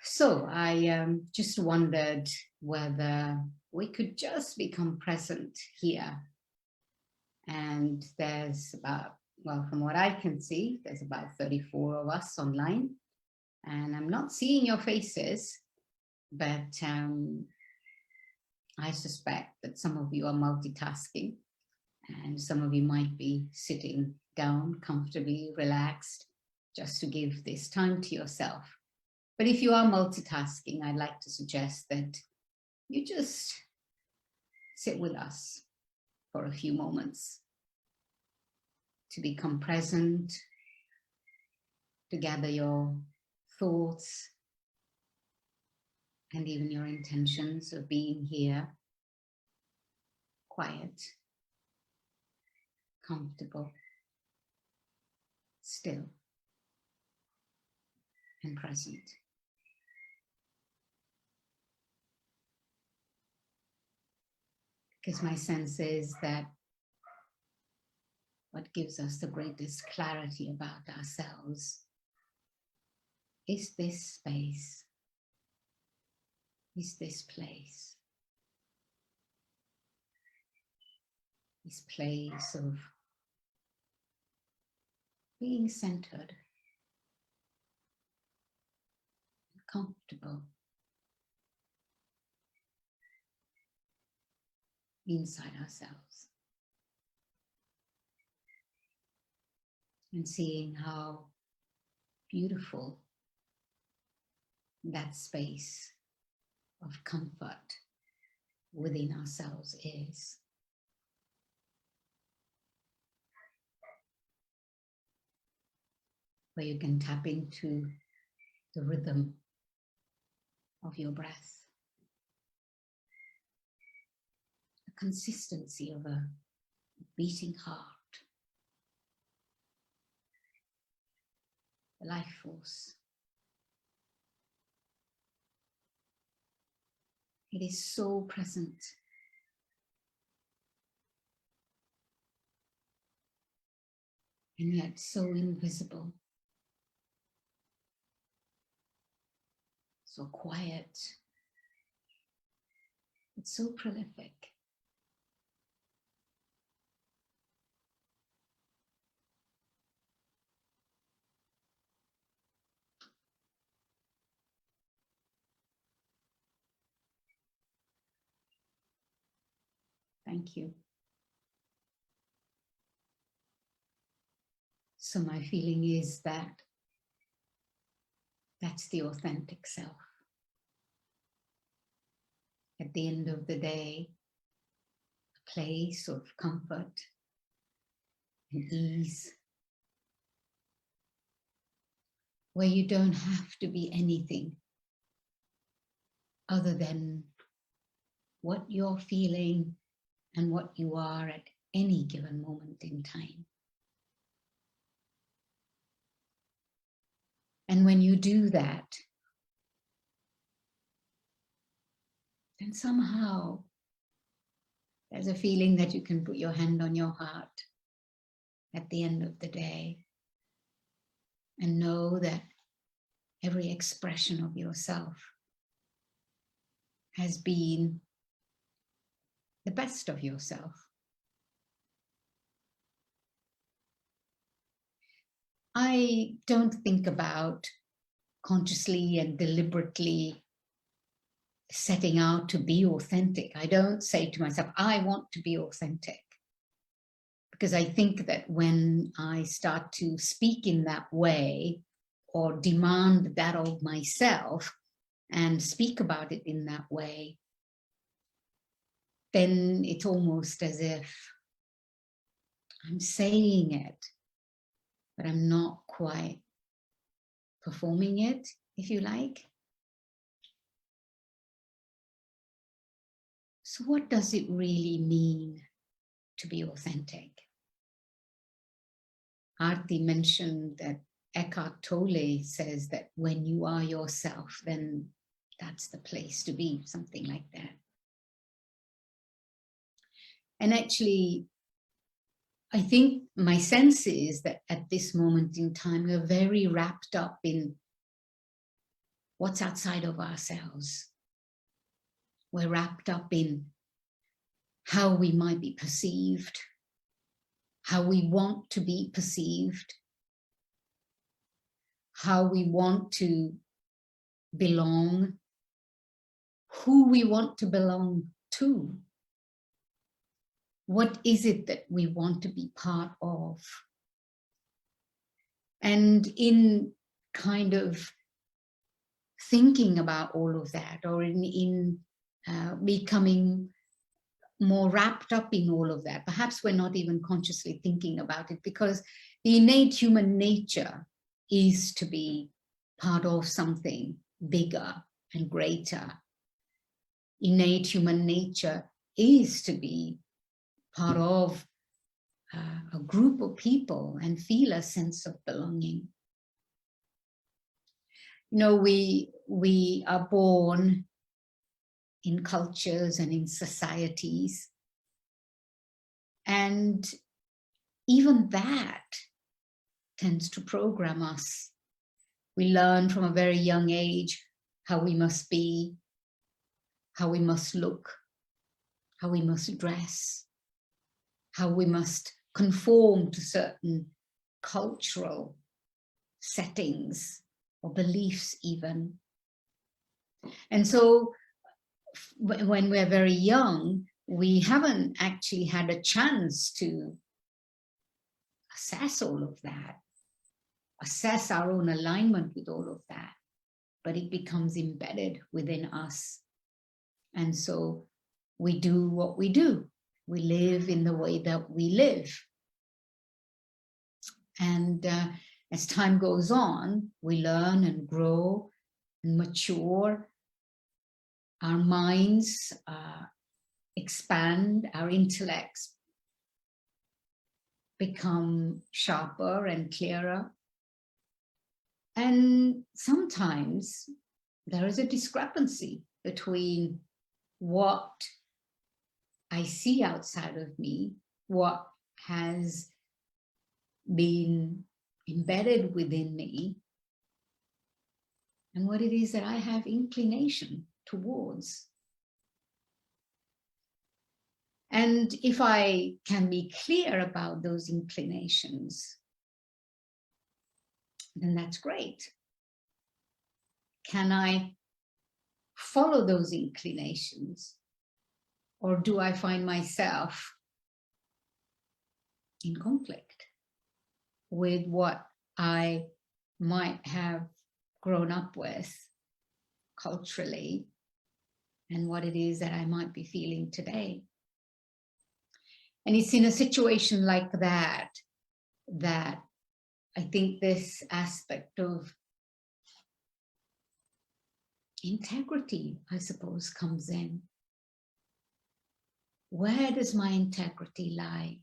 So I just wondered whether we could just become present here. And there's about, well, from what I can see, there's about 34 of us online. And I'm not seeing your faces, but I suspect that some of you are multitasking and some of you might be sitting down comfortably, relaxed, just to give this time to yourself. But if you are multitasking, I'd like to suggest that you just sit with us for a few moments to become present, to gather your thoughts and even your intentions of being here, quiet, comfortable, still, and present. Because my sense is that what gives us the greatest clarity about ourselves is this space, is this place of being centered, comfortable inside ourselves, and seeing how beautiful that space of comfort within ourselves is. Where you can tap into the rhythm of your breath, the consistency of a beating heart, the life force. It is so present. And yet so invisible. So quiet. It's so prolific. Thank you. So my feeling is that that's the authentic self. At the end of the day, a place of comfort and ease, where you don't have to be anything other than what you're feeling and what you are at any given moment in time. And when you do that, then somehow there's a feeling that you can put your hand on your heart at the end of the day and know that every expression of yourself has been the best of yourself. I don't think about consciously and deliberately setting out to be authentic. I don't say to myself, I want to be authentic. Because I think that when I start to speak in that way or demand that of myself and speak about it in that way, then it's almost as if I'm saying it, but I'm not quite performing it, if you like. So what does it really mean to be authentic? Aarti mentioned that Eckhart Tolle says that when you are yourself, then that's the place to be, something like that. And actually, I think my sense is that at this moment in time, we're very wrapped up in what's outside of ourselves. We're wrapped up in how we might be perceived, how we want to be perceived, how we want to belong, who we want to belong to. What is it that we want to be part of? And in kind of thinking about all of that, or in becoming more wrapped up in all of that, perhaps we're not even consciously thinking about it, because the innate human nature is to be part of something bigger and greater. Innate human nature is to be part of a group of people and feel a sense of belonging. You know, we are born in cultures and in societies, and even that tends to program us. We learn from a very young age how we must be, how we must look, how we must dress, how we must conform to certain cultural settings or beliefs even. And so when we're very young, we haven't actually had a chance to assess all of that, assess our own alignment with all of that, but it becomes embedded within us. And so we do what we do. We live in the way that we live. And as time goes on, we learn and grow and mature. Our minds expand, our intellects become sharper and clearer. And sometimes there is a discrepancy between what I see outside of me, what has been embedded within me, and what it is that I have inclination towards. And if I can be clear about those inclinations, then that's great. Can I follow those inclinations, or do I find myself in conflict with what I might have grown up with culturally and what it is that I might be feeling today? And it's in a situation like that that I think this aspect of integrity, I suppose, comes in. Where does my integrity lie?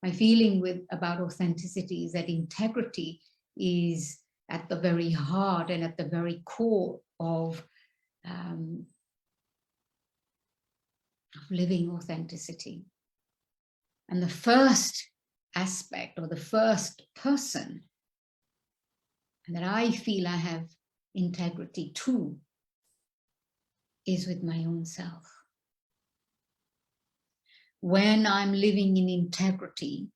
My feeling about authenticity is that integrity is at the very heart and at the very core of living authenticity. And the first aspect, or the first person that I feel I have integrity to, is with my own self. When I'm living in integrity,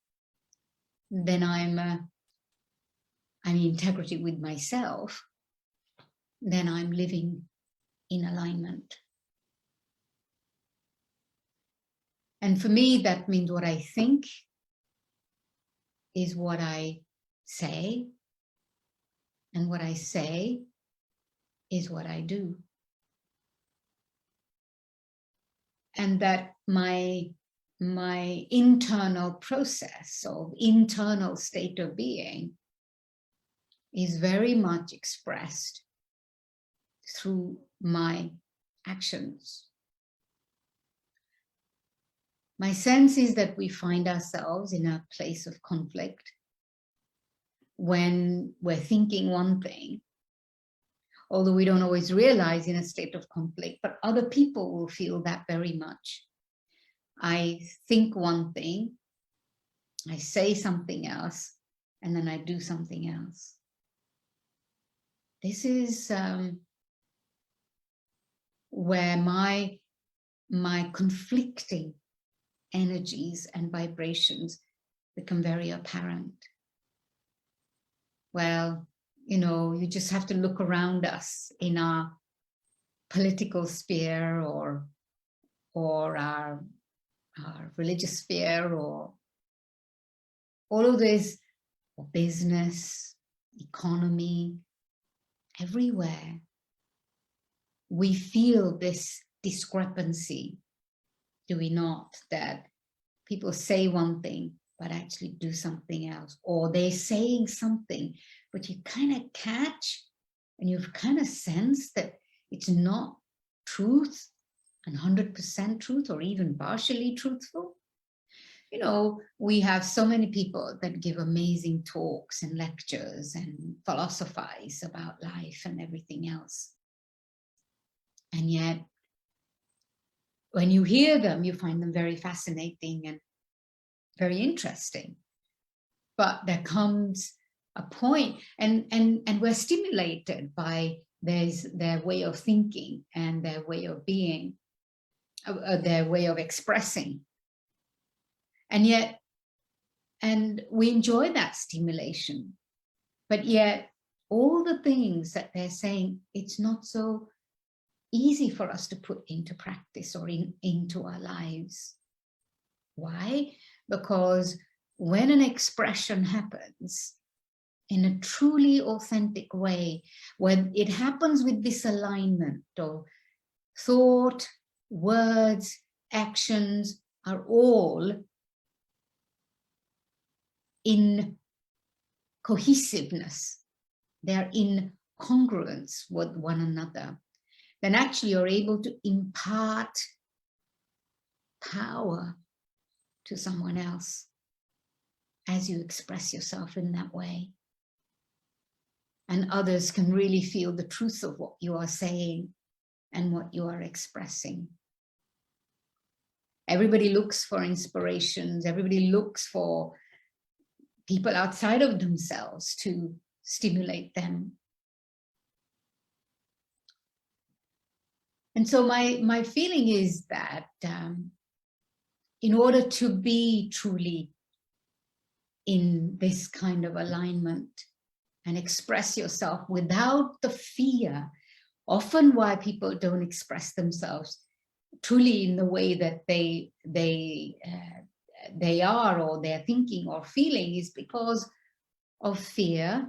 then I'm in integrity with myself, then I'm living in alignment. And for me, that means what I think is what I say, and what I say is what I do. And that my internal process of internal state of being is very much expressed through my actions. My sense is that we find ourselves in a place of conflict when we're thinking one thing, although we don't always realize in a state of conflict, but other people will feel that very much. I think one thing, I say something else, and then I do something else. this is where my conflicting energies and vibrations become very apparent. Well, you know, you just have to look around us in our political sphere or our religious sphere, or all of this, or business, economy, everywhere. We feel this discrepancy, do we not? That people say one thing, but actually do something else. Or they're saying something, but you kind of catch and you've kind of sensed that it's not truth and 100% truth or even partially truthful. You know, we have so many people that give amazing talks and lectures and philosophize about life and everything else. And yet, when you hear them, you find them very fascinating and very interesting. But there comes a point, and we're stimulated by their way of thinking and their way of being, their way of expressing. And yet, and we enjoy that stimulation. But yet, all the things that they're saying, it's not so easy for us to put into practice or into our lives. Why? Because when an expression happens in a truly authentic way, when it happens with this alignment of thought, words, actions are all in cohesiveness, they're in congruence with one another, then actually you're able to impart power to someone else as you express yourself in that way. And others can really feel the truth of what you are saying and what you are expressing. Everybody looks for inspirations. Everybody looks for people outside of themselves to stimulate them. And so my feeling is that in order to be truly in this kind of alignment and express yourself without the fear, often why people don't express themselves truly in the way that they are, or they're thinking or feeling, is because of fear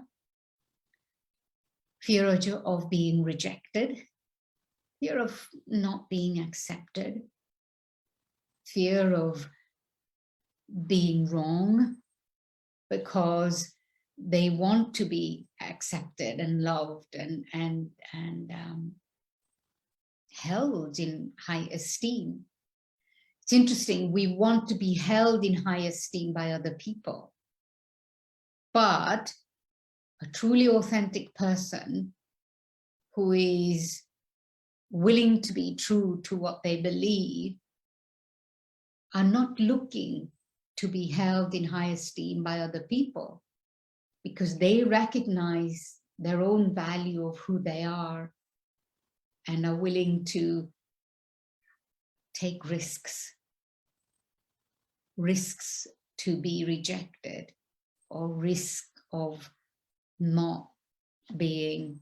of being rejected, fear of not being accepted, fear of being wrong, because they want to be accepted and loved and held in high esteem. It's interesting, we want to be held in high esteem by other people, but a truly authentic person who is willing to be true to what they believe are not looking to be held in high esteem by other people, because they recognize their own value of who they are and are willing to take risks to be rejected, or risk of not being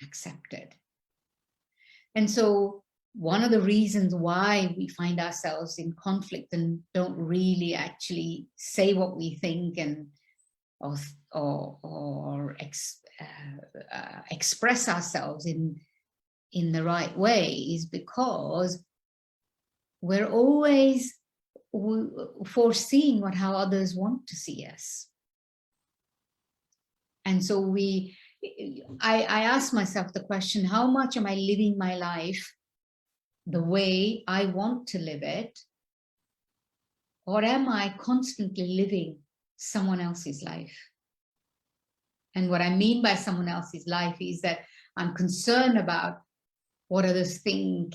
accepted. And so one of the reasons why we find ourselves in conflict and don't really actually say what we think and or express ourselves in the right way is because we're always foreseeing how others want to see us. And so I ask myself the question, how much am I living my life the way I want to live it? Or am I constantly living someone else's life? And what I mean by someone else's life is that I'm concerned about what others think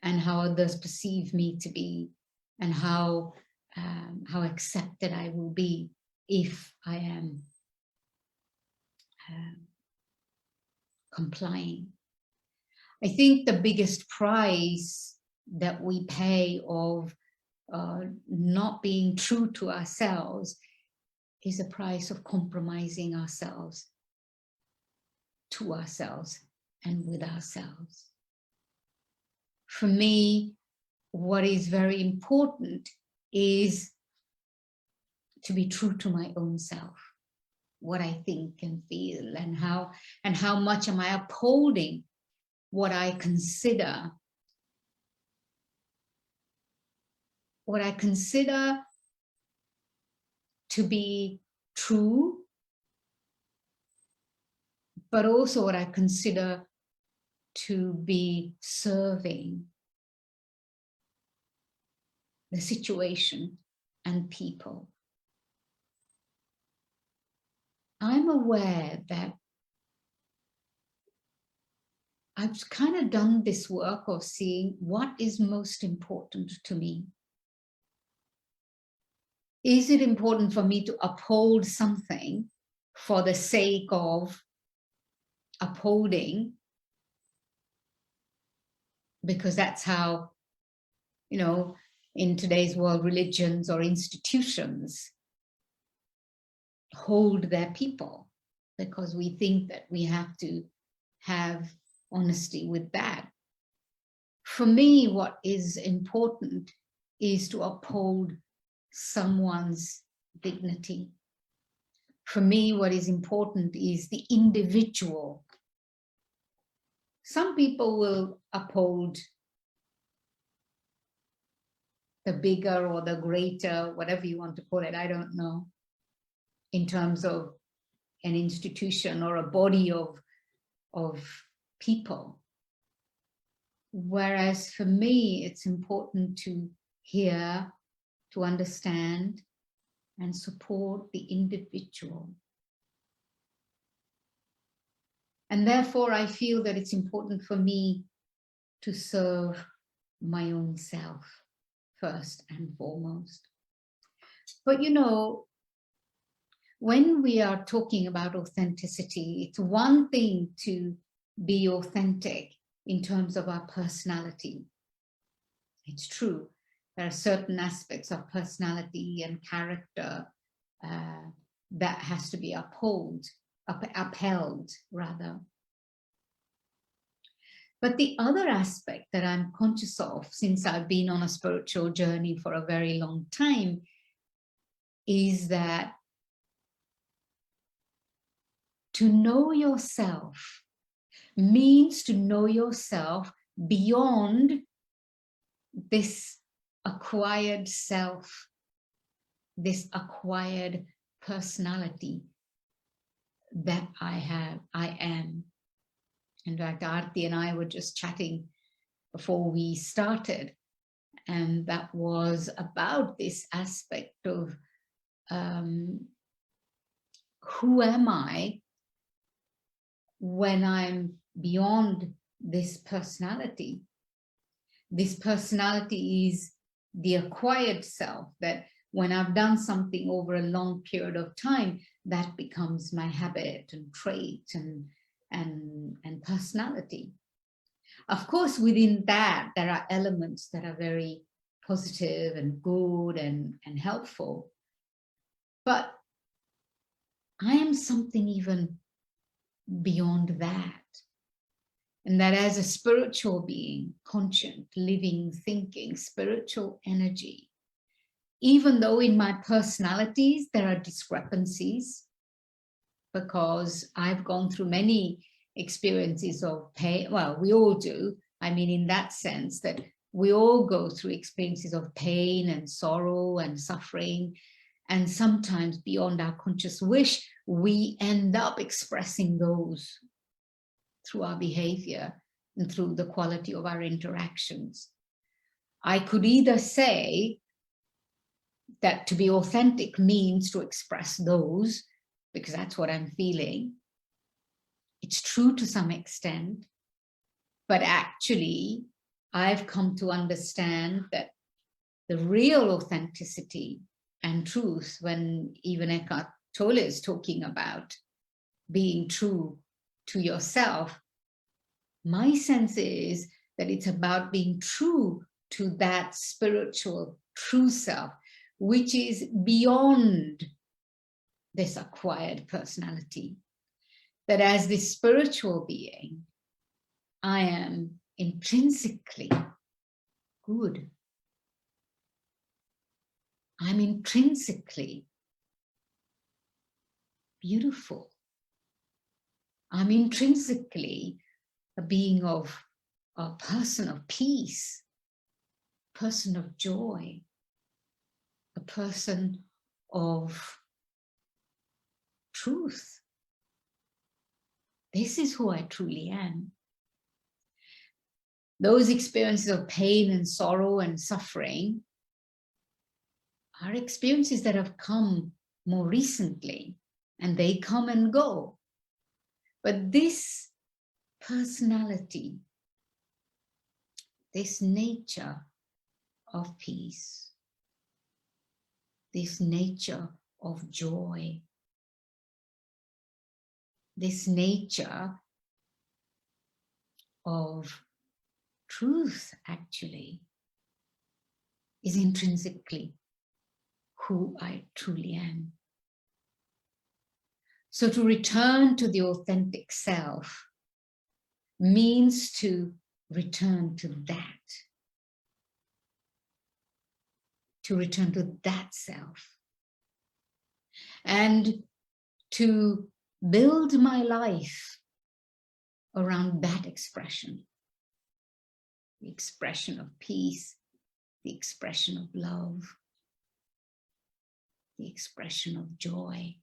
and how others perceive me to be, and how accepted I will be if I am complying. I think the biggest price that we pay of not being true to ourselves is a price of compromising ourselves to ourselves and with ourselves. For me, what is very important is to be true to my own self, what I think and feel, and how much am I upholding what I consider to be true, but also what I consider to be serving the situation and people. I'm aware that I've kind of done this work of seeing what is most important to me. Is it important for me to uphold something for the sake of upholding? Because that's how, in today's world, religions or institutions hold their people, because we think that we have to have honesty with that. For me, what is important is to uphold someone's dignity. For me, what is important is the individual. Some people will uphold the bigger or the greater, whatever you want to call it, I don't know, in terms of an institution or a body of people. Whereas for me, it's important to hear, to understand, and support the individual. And therefore, I feel that it's important for me to serve my own self first and foremost. But when we are talking about authenticity, it's one thing to be authentic in terms of our personality. It's true. There are certain aspects of personality and character that has to be upheld. But the other aspect that I'm conscious of, since I've been on a spiritual journey for a very long time, is that to know yourself means to know yourself beyond this acquired self, this acquired personality that I am. In fact, Aarti and I were just chatting before we started, and that was about this aspect of who am I when I'm beyond this personality. This personality is the acquired self, that when I've done something over a long period of time, that becomes my habit and trait and personality. Of course, within that, there are elements that are very positive and good and helpful. But I am something even beyond that. And that as a spiritual being, conscient, living, thinking, spiritual energy, even though in my personalities there are discrepancies, because I've gone through many experiences of pain. Well, we all do. I mean, in that sense, that we all go through experiences of pain and sorrow and suffering. And sometimes beyond our conscious wish, we end up expressing those through our behavior and through the quality of our interactions. I could either say that to be authentic means to express those, because that's what I'm feeling. It's true to some extent, but actually I've come to understand that the real authenticity and truth, when even Eckhart Tolle is talking about being true to yourself, My sense is that it's about being true to that spiritual true self, which is beyond this acquired personality. That as this spiritual being, I am intrinsically good. I'm intrinsically beautiful. I'm intrinsically a being of a person of peace, a person of joy, a person of truth. This is who I truly am. Those experiences of pain and sorrow and suffering are experiences that have come more recently, and they come and go. But this personality, this nature of peace, this nature of joy, this nature of truth, actually, is intrinsically who I truly am. So to return to the authentic self means to return to that. To return to that self. And to build my life around that expression. The expression of peace, the expression of love, the expression of joy.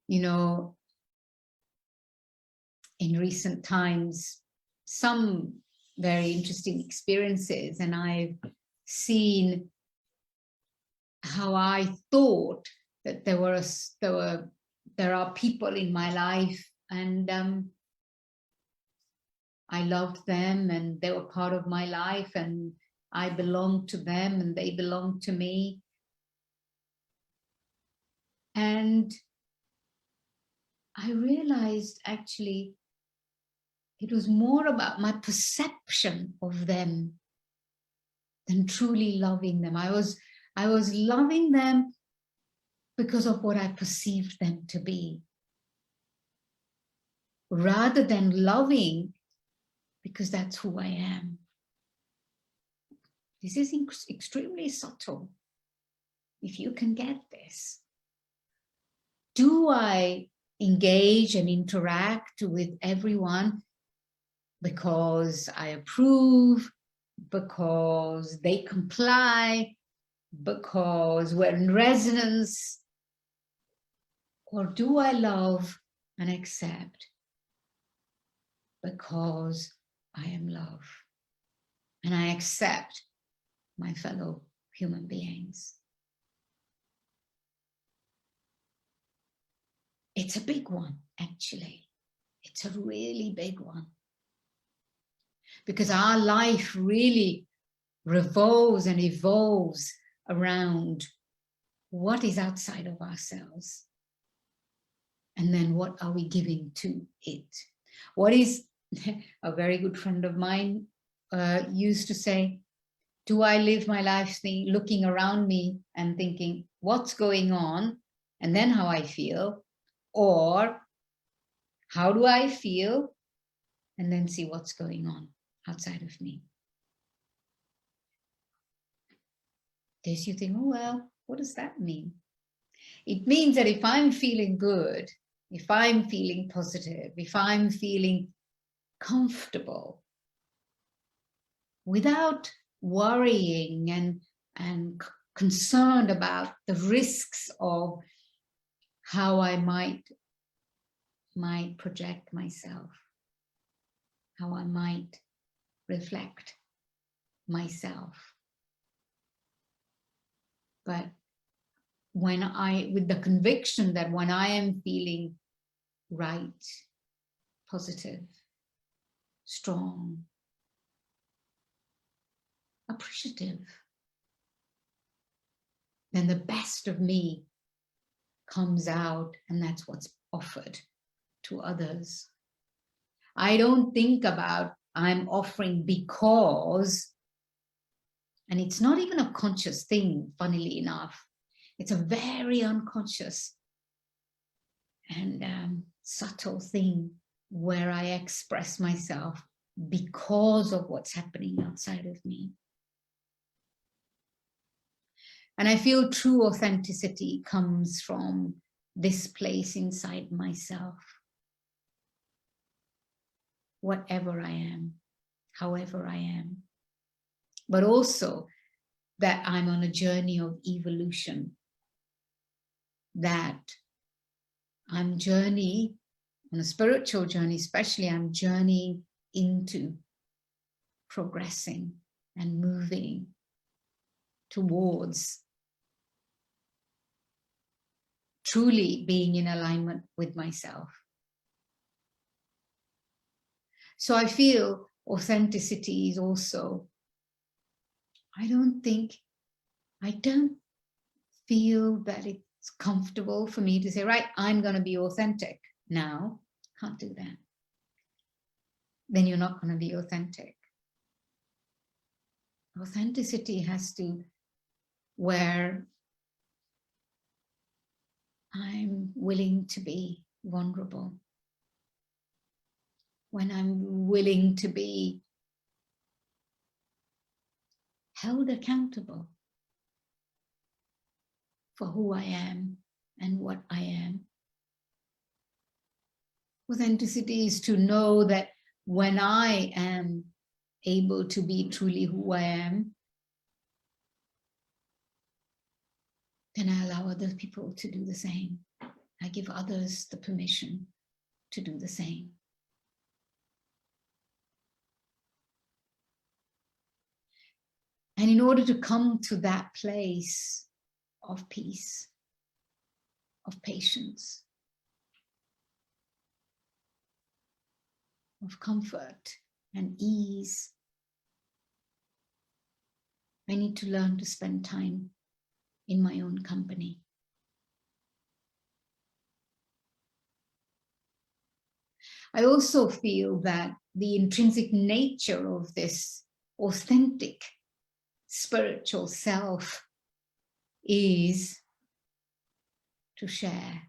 You know, in recent times, some very interesting experiences, and I've seen how I thought that there are people in my life, and I loved them, and they were part of my life, and I belonged to them, and they belonged to me. And I realized actually it was more about my perception of them than truly loving them. I was loving them because of what I perceived them to be, rather than loving because that's who I am. This is extremely subtle, if you can get this. Do I engage and interact with everyone because I approve, because they comply, because we're in resonance? Or do I love and accept because I am love and I accept my fellow human beings? It's a big one, actually. It's a really big one. Because our life really revolves and evolves around what is outside of ourselves. And then what are we giving to it? What is, a very good friend of mine used to say, do I live my life looking around me and thinking, what's going on? And then how I feel? Or how do I feel? And then see what's going on outside of me. This you think, oh, well, what does that mean? It means that if I'm feeling good, if I'm feeling positive, if I'm feeling comfortable, without worrying and concerned about the risks of how I might project myself, how I might reflect myself. But with the conviction that when I am feeling right, positive, strong, appreciative, then the best of me comes out, and that's what's offered to others. I don't think about I'm offering because, and it's not even a conscious thing, funnily enough. It's a very unconscious and subtle thing where I express myself because of what's happening outside of me. And I feel true authenticity comes from this place inside myself. Whatever I am, however I am. But also that I'm on a journey of evolution. That I'm on a spiritual journey, especially I'm journeying into progressing and moving towards truly being in alignment with myself. So I feel authenticity is also, I don't feel that it's comfortable for me to say, right, I'm going to be authentic now. Can't do that. Then you're not going to be authentic. Authenticity has to, where I'm willing to be vulnerable, when I'm willing to be held accountable for who I am and what I am. Authenticity is to know that when I am able to be truly who I am, then I allow other people to do the same. I give others the permission to do the same. And in order to come to that place of peace, of patience, of comfort and ease, I need to learn to spend time in my own company. I also feel that the intrinsic nature of this authentic spiritual self is to share,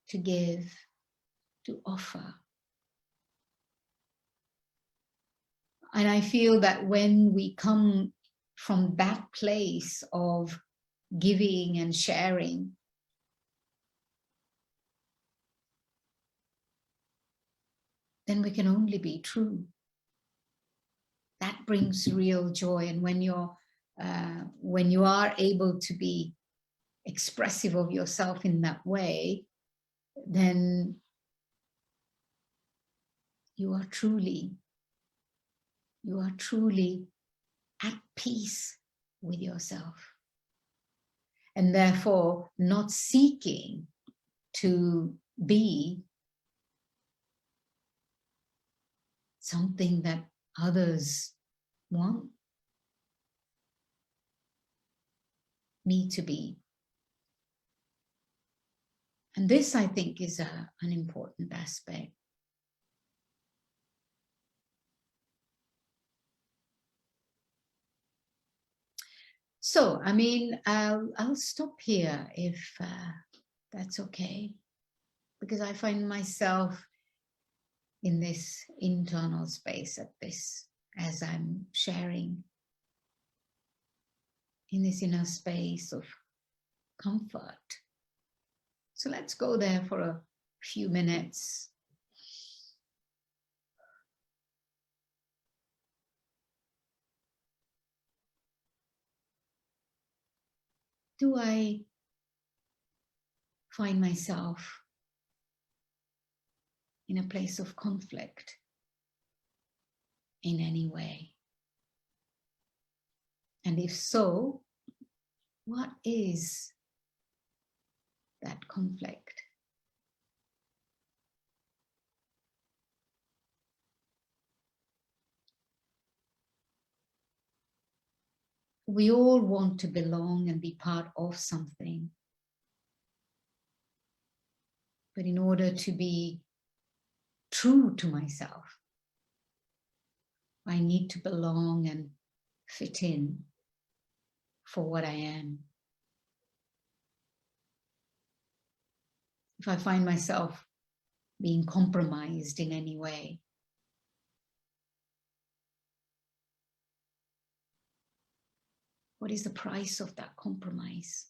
to give, to offer. And I feel that when we come from that place of giving and sharing, then we can only be true. That brings real joy. And when you are able to be expressive of yourself in that way, then you are truly at peace with yourself. And therefore not seeking to be something that others want me to be. And this, I think, is an important aspect. So, I mean, I'll stop here if that's okay, because I find myself in this internal space as I'm sharing, in this inner space of comfort. So let's go there for a few minutes. Do I find myself in a place of conflict in any way? And if so, what is that conflict? We all want to belong and be part of something. But in order to be true to myself. I need to belong and fit in for what I am. If I find myself being compromised in any way, what is the price of that compromise?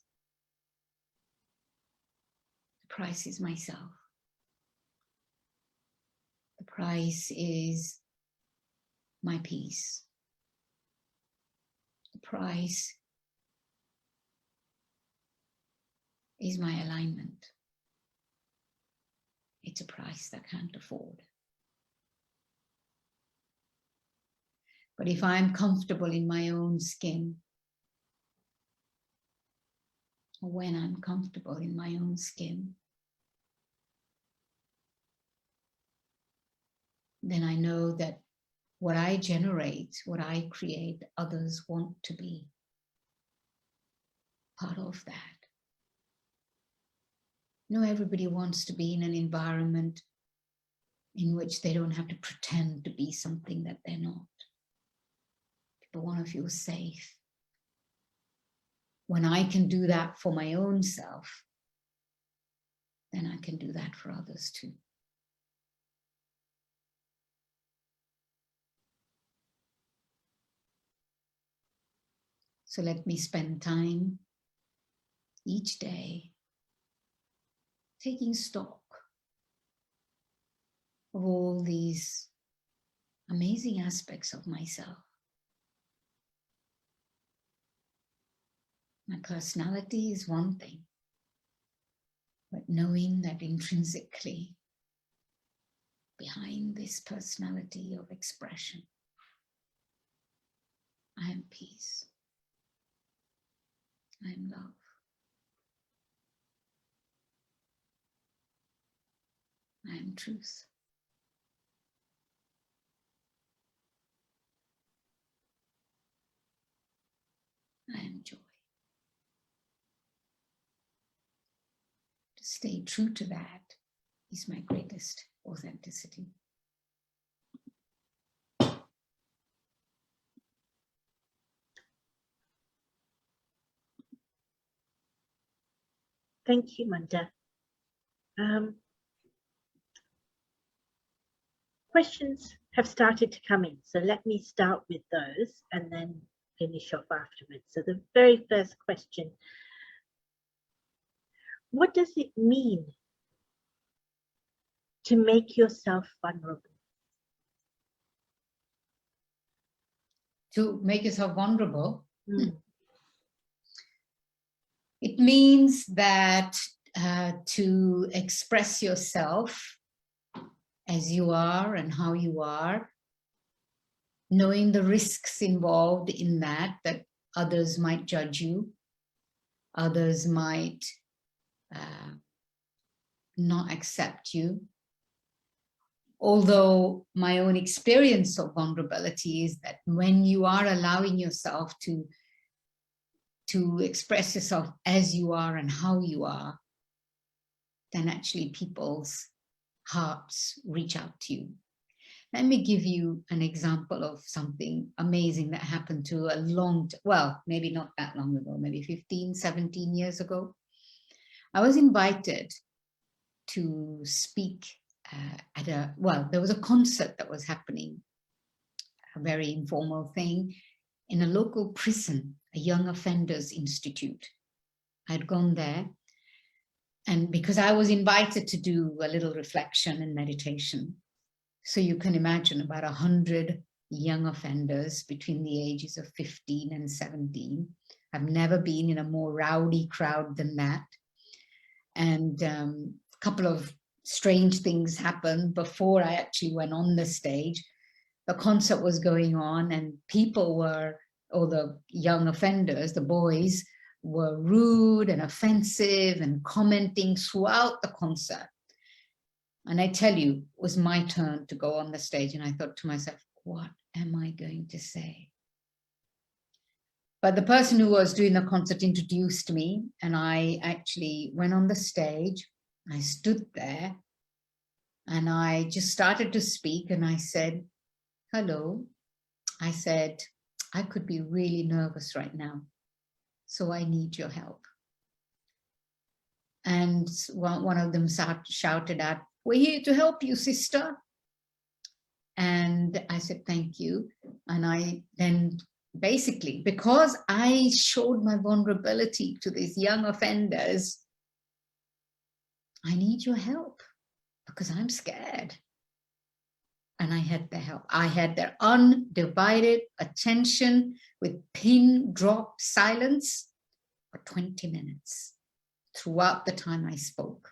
The price is myself. The price is my peace. The price is my alignment. It's a price that I can't afford. But if I'm comfortable in my own skin, or when I'm comfortable in my own skin, then I know that what I generate, what I create, others want to be part of that. You know, everybody wants to be in an environment in which they don't have to pretend to be something that they're not. People want to feel safe. When I can do that for my own self, then I can do that for others too. So let me spend time each day taking stock of all these amazing aspects of myself. My personality is one thing, but knowing that intrinsically behind this personality of expression, I am peace. I am love. I am truth. I am joy. To stay true to that is my greatest authenticity. Thank you, Manda. Questions have started to come in, so let me start with those and then finish off afterwards. So the very first question, what does it mean to make yourself vulnerable? To make yourself vulnerable, it means that to express yourself as you are and how you are, knowing the risks involved in that others might judge you, others might not accept you. Although my own experience of vulnerability is that when you are allowing yourself to express yourself as you are and how you are, then actually people's hearts reach out to you. Let me give you an example of something amazing that happened to maybe not that long ago, maybe 15, 17 years ago. I was invited to speak there was a concert that was happening, a very informal thing, in a local prison, a young offenders institute. I'd gone there, and because I was invited to do a little reflection and meditation, so you can imagine about 100 young offenders between the ages of 15 and 17. I've never been in a more rowdy crowd than that. And a couple of strange things happened before I actually went on the stage. The concert was going on and the young offenders, the boys, were rude and offensive and commenting throughout the concert. And I tell you, it was my turn to go on the stage, and I thought to myself, what am I going to say? But the person who was doing the concert introduced me, and I actually went on the stage. I stood there, And I just started to speak and I said, hello. I said, I could be really nervous right now, so I need your help. And one of them shouted out, we're here to help you, sister. And I said, thank you. And I then basically, because I showed my vulnerability to these young offenders, I need your help because I'm scared. And I had their help. I had their undivided attention with pin drop silence for 20 minutes throughout the time I spoke.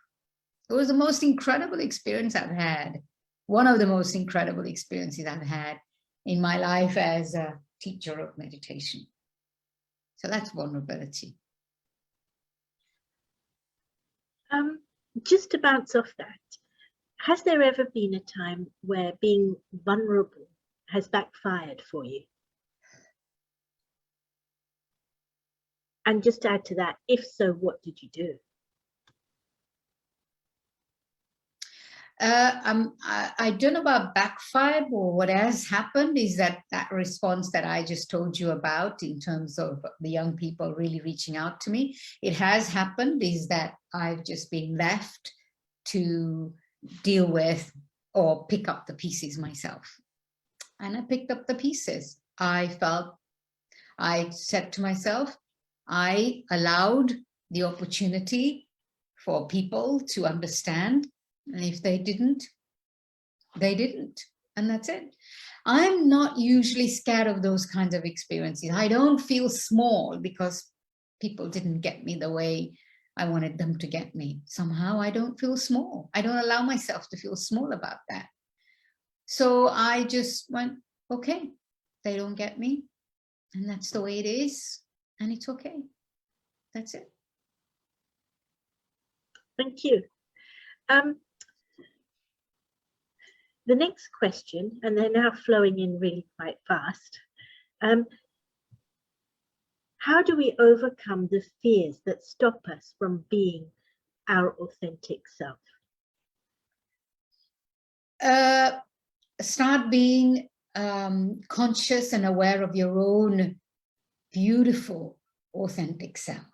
It was the most incredible experience I've had. One of the most incredible experiences I've had in my life as a teacher of meditation. So that's vulnerability. Just to bounce off that, has there ever been a time where being vulnerable has backfired for you? And just to add to that, if so, what did you do? I don't know about backfire, or what has happened is that response that I just told you about in terms of the young people really reaching out to me, it has happened is that I've just been left to deal with or pick up the pieces myself. And I picked up the pieces. I said to myself, I allowed the opportunity for people to understand. And if they didn't, they didn't. And that's it. I'm not usually scared of those kinds of experiences. I don't feel small because people didn't get me the way I wanted them to get me. Somehow I don't feel small. I don't allow myself to feel small about that. So I just went, okay, they don't get me. And that's the way it is. And it's okay. That's it. Thank you. The next question, and they're now flowing in really quite fast. How do we overcome the fears that stop us from being our authentic self? Start being conscious and aware of your own beautiful, authentic self.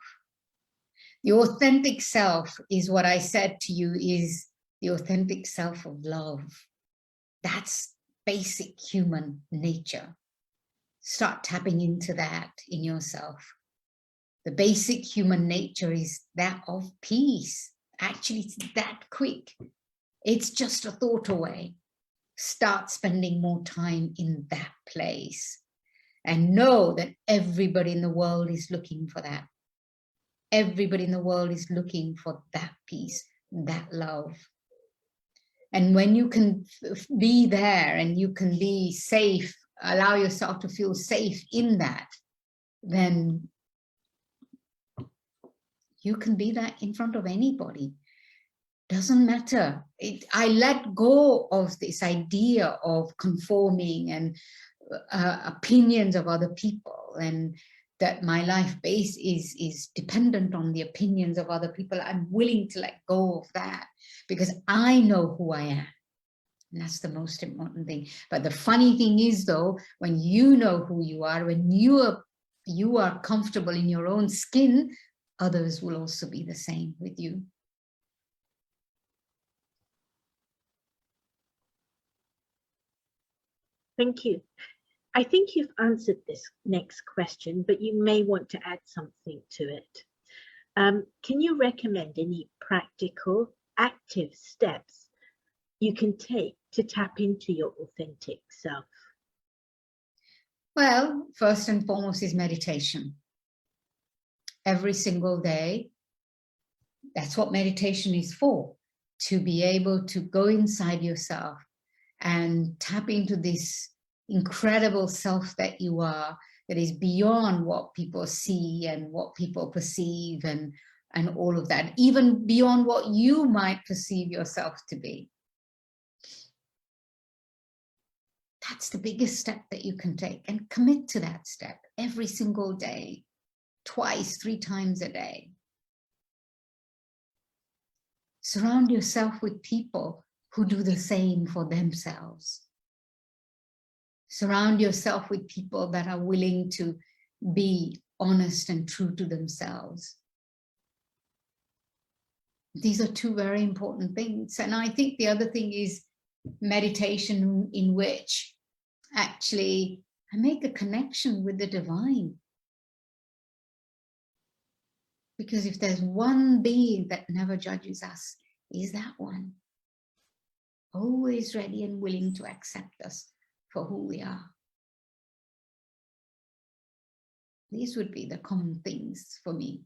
The authentic self is what I said to you is the authentic self of love. That's basic human nature. Start tapping into that in yourself. The basic human nature is that of peace. Actually, it's that quick. It's just a thought away. Start spending more time in that place and know that everybody in the world is looking for that. Everybody in the world is looking for that peace, that love. And when you can be there and you can be safe, allow yourself to feel safe in that, then you can be that in front of anybody. Doesn't matter. I let go of this idea of conforming and opinions of other people, and that my life base is dependent on the opinions of other people. I'm willing to let go of that because I know who I am. And that's the most important thing. But the funny thing is, though, when you know who you are, when you are comfortable in your own skin, others will also be the same with you. Thank you. I think you've answered this next question, but you may want to add something to it. Can you recommend any practical, active steps you can take to tap into your authentic self? Well, first and foremost is meditation. Every single day. That's what meditation is for, to be able to go inside yourself and tap into this incredible self that you are, that is beyond what people see and what people perceive and all of that, even beyond what you might perceive yourself to be. That's the biggest step that you can take, and commit to that step every single day, twice, 3 times a day. Surround yourself with people who do the same for themselves. Surround yourself with people that are willing to be honest and true to themselves. These are two very important things. And I think the other thing is meditation, in which actually I make a connection with the divine. Because if there's one being that never judges us, is that one. Always ready and willing to accept us for who we are. These would be the common things for me.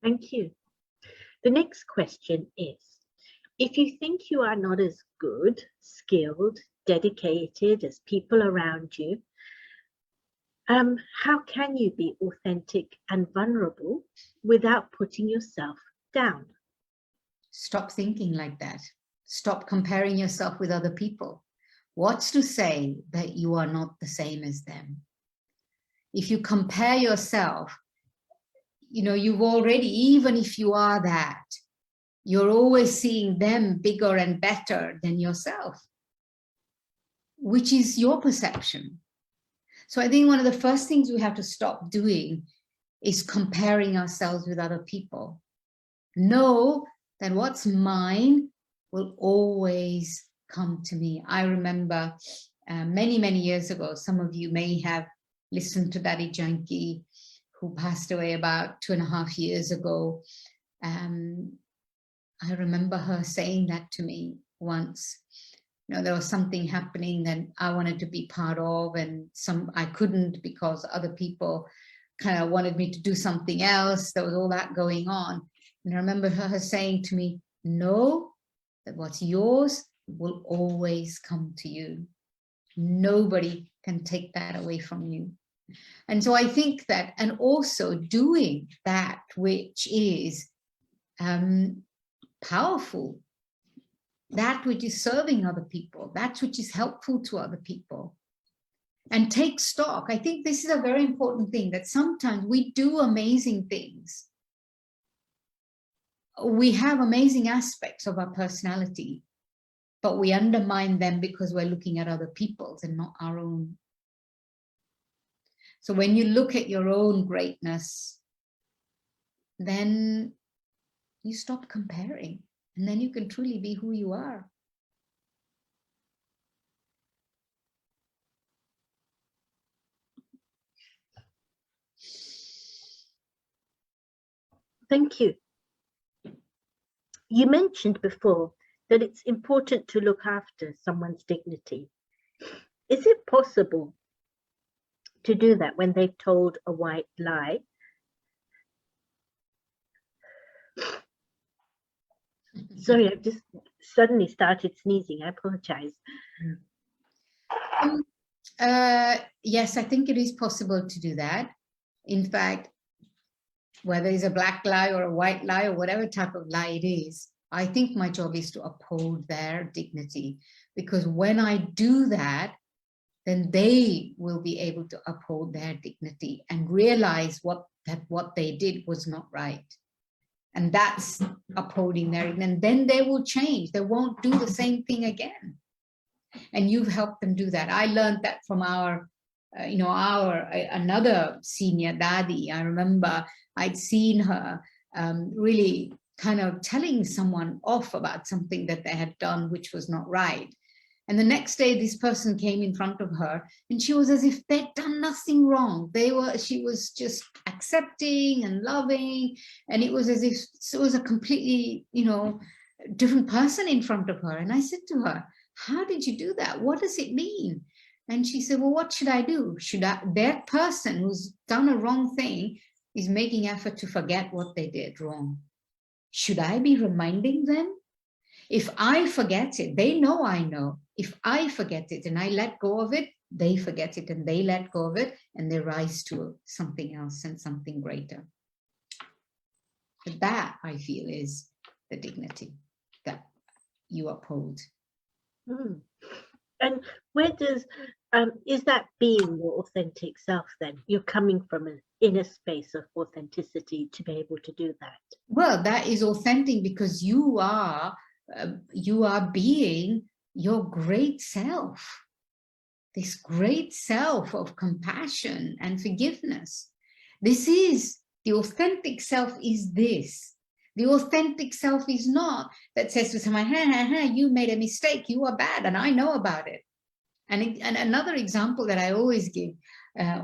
Thank you. The next question is, if you think you are not as good, skilled, dedicated as people around you, how can you be authentic and vulnerable without putting yourself down? Stop thinking like that. Stop comparing yourself with other people. What's to say that you are not the same as them? If you compare yourself, you know, you've already, even if you are that, you're always seeing them bigger and better than yourself, which is your perception. So I think one of the first things we have to stop doing is comparing ourselves with other people. Know that what's mine will always come to me. I remember many, many years ago, some of you may have listened to Daddy Janki, who passed away about 2.5 years ago. I remember her saying that to me once. You know, there was something happening that I wanted to be part of, and I couldn't because other people kind of wanted me to do something else. There was all that going on. And I remember her saying to me, know that what's yours will always come to you. Nobody can take that away from you. And so I think that, and also doing that which is powerful, that which is serving other people, that which is helpful to other people, and take stock. I think this is a very important thing, that sometimes we do amazing things. We have amazing aspects of our personality, but we undermine them because we're looking at other people's and not our own. So when you look at your own greatness, then you stop comparing, and then you can truly be who you are. Thank you. You mentioned before that it's important to look after someone's dignity. Is it possible to do that when they've told a white lie? Sorry, I've just suddenly started sneezing. I apologize. Yes, I think it is possible to do that. In fact, whether it's a black lie or a white lie or whatever type of lie it is, I think my job is to uphold their dignity, because when I do that, then they will be able to uphold their dignity and realize that what they did was not right. And that's upholding their dignity. And then they will change. They won't do the same thing again. And you've helped them do that. I learned that from another senior Dadi. I remember I'd seen her really kind of telling someone off about something that they had done, which was not right. And the next day, this person came in front of her, and she was as if they'd done nothing wrong. She was just accepting and loving, and it was as if it was a completely, different person in front of her. And I said to her, "How did you do that? What does it mean?" And she said, "Well, what should I do? That person who's done a wrong thing is making effort to forget what they did wrong. Should I be reminding them? If I forget it, they know I know. If I forget it and I let go of it, they forget it and they let go of it, and they rise to something else and something greater." But that, I feel, is the dignity that you uphold. And where does, is that being your authentic self then? You're coming from an inner space of authenticity to be able to do that. Well, that is authentic because you are being your great self, this great self of compassion and forgiveness. This is the authentic self. Is this the authentic self? Is not that says to someone, you made a mistake, you are bad, and I know about it. And another example that I always give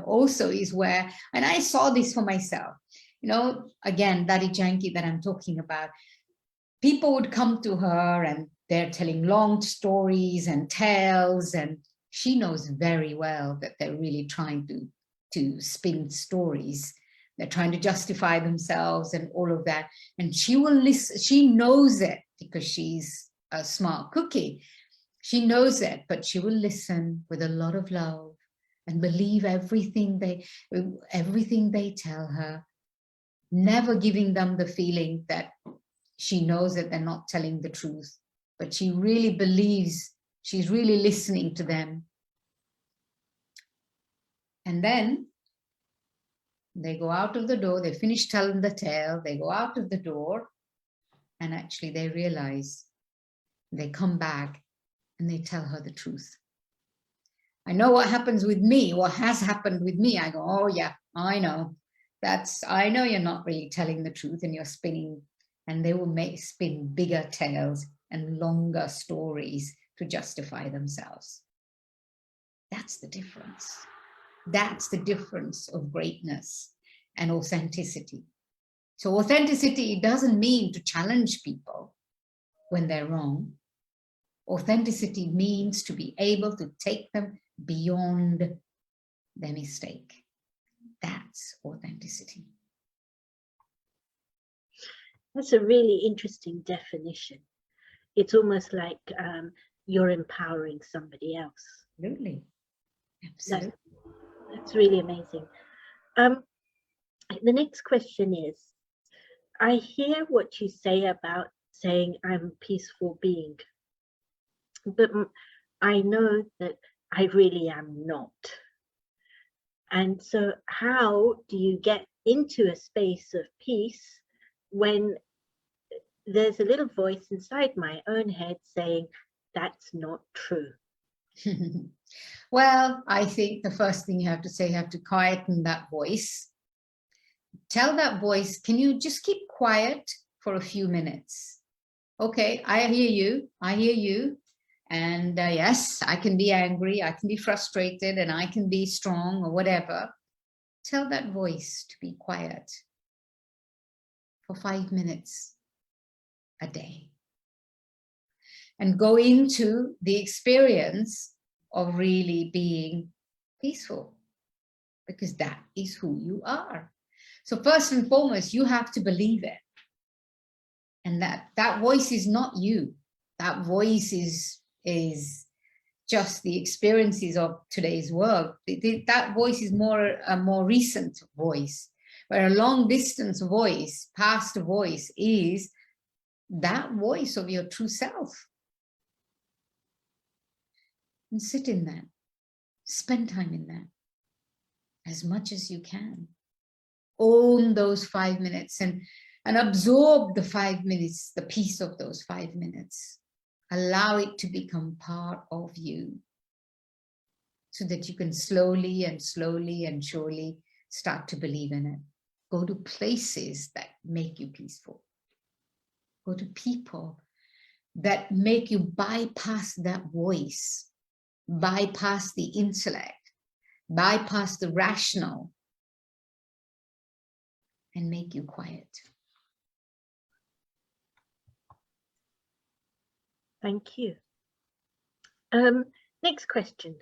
also is where, and I saw this for myself, you know, again, Daddy Janki that I'm talking about, people would come to her and they're telling long stories and tales, and she knows very well that they're really trying to spin stories. They're trying to justify themselves and all of that. And she will listen. She knows it because she's a smart cookie. She knows it, but she will listen with a lot of love and believe everything they tell her, never giving them the feeling that she knows that they're not telling the truth, but she really believes, she's really listening to them. And then they go out of the door, they finish telling the tale, they go out of the door, and actually they realize, they come back and they tell her the truth. I know what happens with me, what has happened with me. I go, oh yeah, I know. I know you're not really telling the truth and you're spinning, and they will spin bigger tales and longer stories to justify themselves. That's the difference. That's the difference of greatness and authenticity. So authenticity doesn't mean to challenge people when they're wrong. Authenticity means to be able to take them beyond their mistake. That's authenticity. That's a really interesting definition. It's almost like you're empowering somebody else. Absolutely. Absolutely. That's really amazing. The next question is, I hear what you say about saying I'm a peaceful being, but I know that I really am not. And so how do you get into a space of peace when there's a little voice inside my own head saying, that's not true? Well, I think the first thing you have to say, you have to quieten that voice. Tell that voice, can you just keep quiet for a few minutes? Okay, I hear you. And yes, I can be angry, I can be frustrated, and I can be strong or whatever. Tell that voice to be quiet for 5 minutes a day. And go into the experience of really being peaceful, because that is who you are. So first and foremost, you have to believe it. And that voice is not you. That voice is just the experiences of today's world. That voice is a more recent voice, where a long distance voice, past voice, is that voice of your true self. And sit in that. Spend time in that as much as you can. Own those 5 minutes and absorb the 5 minutes, the peace of those 5 minutes. Allow it to become part of you, so that you can slowly and surely start to believe in it. Go to places that make you peaceful. Go to people that make you bypass that voice, bypass the intellect, bypass the rational, and make you quiet. Thank you. Next question,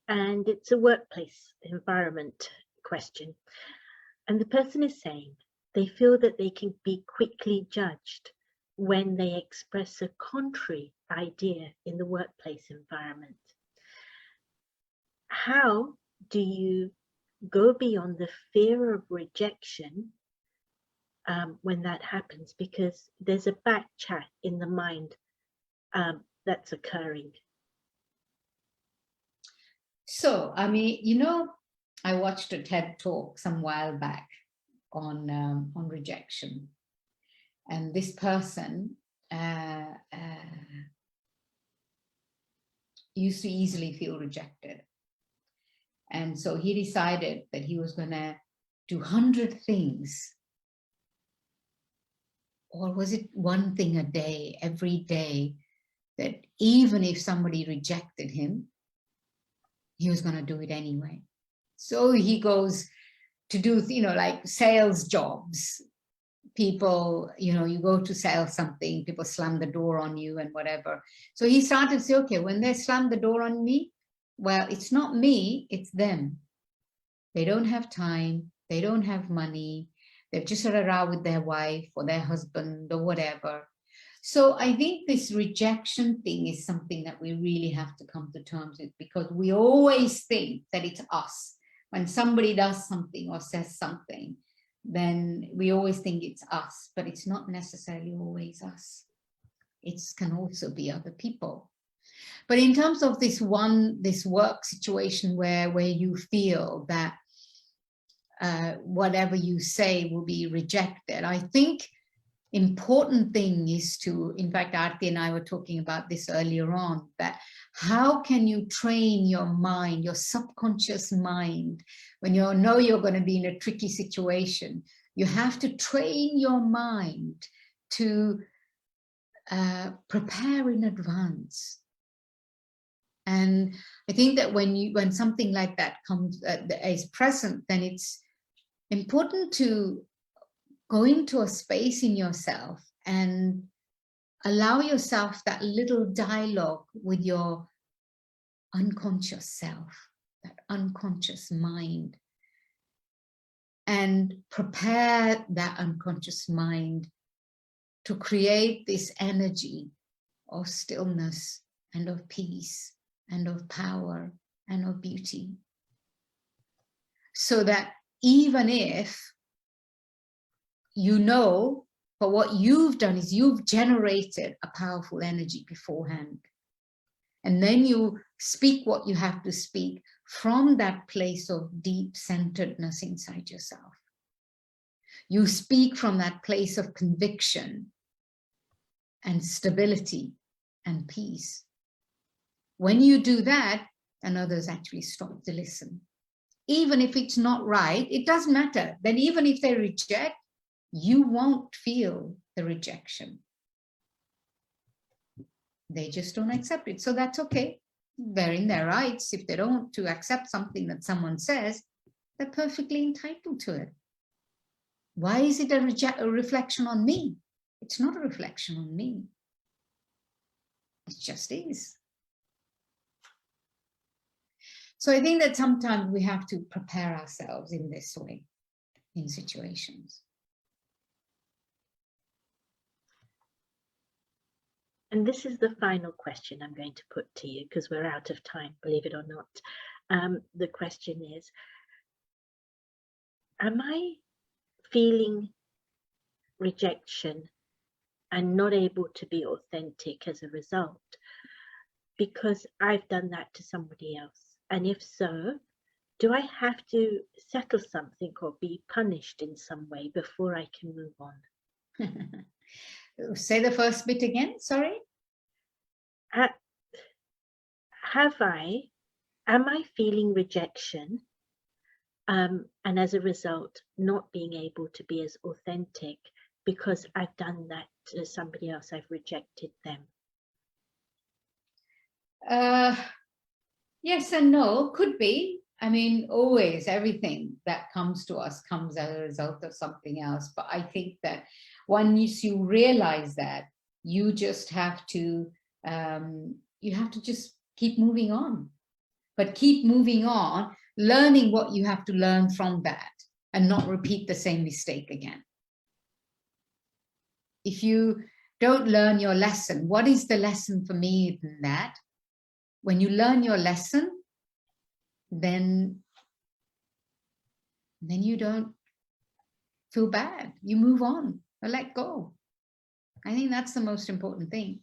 and it's a workplace environment question. And the person is saying they feel that they can be quickly judged when they express a contrary idea in the workplace environment. How do you go beyond the fear of rejection when that happens? Because there's a back chat in the mind that's occurring. So, I mean, you know, I watched a TED talk some while back on rejection, and this person used to easily feel rejected, and so he decided that he was going to do 100 things, or was it one thing a day, every day, that even if somebody rejected him, he was going to do it anyway. So he goes to do, you know, like sales jobs. People, you know, you go to sell something, people slam the door on you and whatever. So he started to say, okay, when they slam the door on me, well, it's not me, it's them. They don't have time, they don't have money, they've just had a row with their wife or their husband or whatever. So I think this rejection thing is something that we really have to come to terms with, because we always think that it's us. When somebody does something or says something, then we always think it's us, but it's not necessarily always us. It can also be other people. But in terms of this work situation where you feel that whatever you say will be rejected, I think important thing is to, in fact, Aarti and I were talking about this earlier on, that how can you train your mind, your subconscious mind, when you know you're going to be in a tricky situation? You have to train your mind to prepare in advance. And I think that when something like that comes is present, then it's important to go into a space in yourself and allow yourself that little dialogue with your unconscious self, that unconscious mind, and prepare that unconscious mind to create this energy of stillness and of peace and of power and of beauty. So that even if you know, but what you've done is you've generated a powerful energy beforehand. And then you speak what you have to speak from that place of deep centeredness inside yourself. You speak from that place of conviction and stability and peace. When you do that, and others actually stop to listen. Even if it's not right, it doesn't matter. Then even if they reject, you won't feel the rejection. They just don't accept it. So that's okay. They're in their rights. If they don't want to accept something that someone says, they're perfectly entitled to it. Why is it a reflection on me? It's not a reflection on me. It just is. So I think that sometimes we have to prepare ourselves in this way, in situations. And this is the final question I'm going to put to you, because we're out of time, believe it or not. The question is, am I feeling rejection and not able to be authentic as a result because I've done that to somebody else? And if so, do I have to settle something or be punished in some way before I can move on? Say the first bit again, sorry. Am I feeling rejection and as a result not being able to be as authentic because I've done that to somebody else, I've rejected them? Yes and no, could be. I mean, always everything that comes to us comes as a result of something else. But I think that once you realize that, you just have to, just keep moving on. But keep moving on, learning what you have to learn from that and not repeat the same mistake again. If you don't learn your lesson, what is the lesson for me in that? When you learn your lesson, then you don't feel bad. You move on or let go. I think that's the most important thing.